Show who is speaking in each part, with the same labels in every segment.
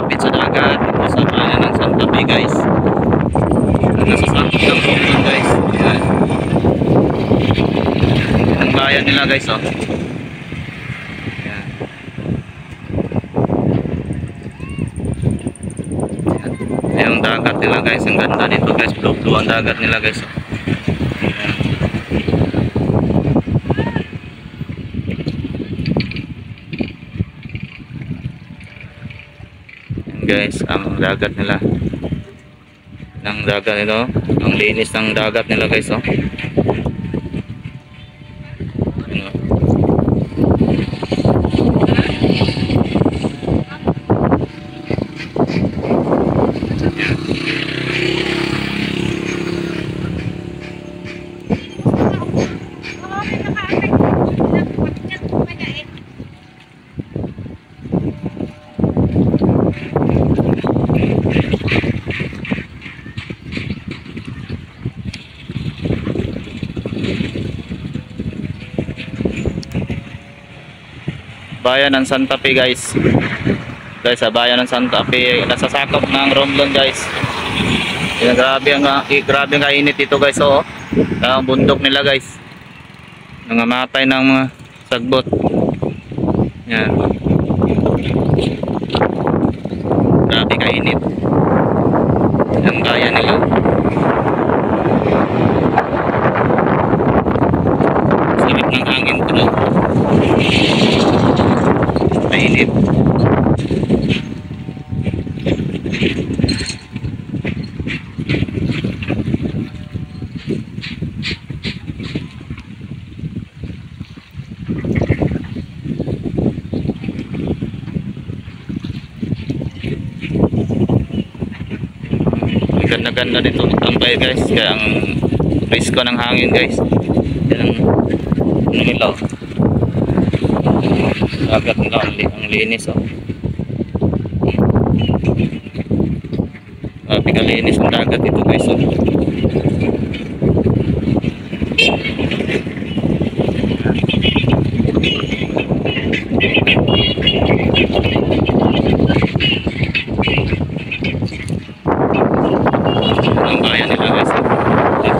Speaker 1: malapit sa dagat dito sa bayan ng Santa Fe guys. Nasa sakop ng Romblon guys. Yan. Yan ang bayan nila guys oh. Yan. Yan ang dagat nila guys. Ang ganda dito guys. Blue ang dagat nila guys oh. Guys, ang dagat nila, ang dagat nito, ang linis ng dagat nila guys oh. Ano? Bayan ng Santa Fe guys. Guys, sa bayan ng Santa Fe, nasa sakop ng Romblon guys. Yan, grabe ang kainit dito guys oh. Ang bundok nila guys. Nangamatay ng mga sagbot. Yan. Grabe kainit. Ang bayan nila. Sarap ng hangin to. Mainit. Ganda-ganda dito tambay guys, kaya ang risko ng hangin guys. Yan ang nila oh. Dagat nila ang linis oh. Kalinis ang dagat ito guys oh. Ang bayan nila guys oh.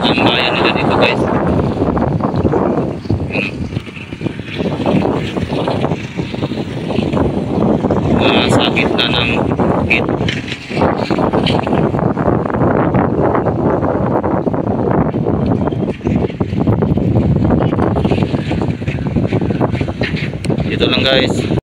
Speaker 1: Ang bayan nila dito guys. Sa gitna ng bukid. Dito lang guys.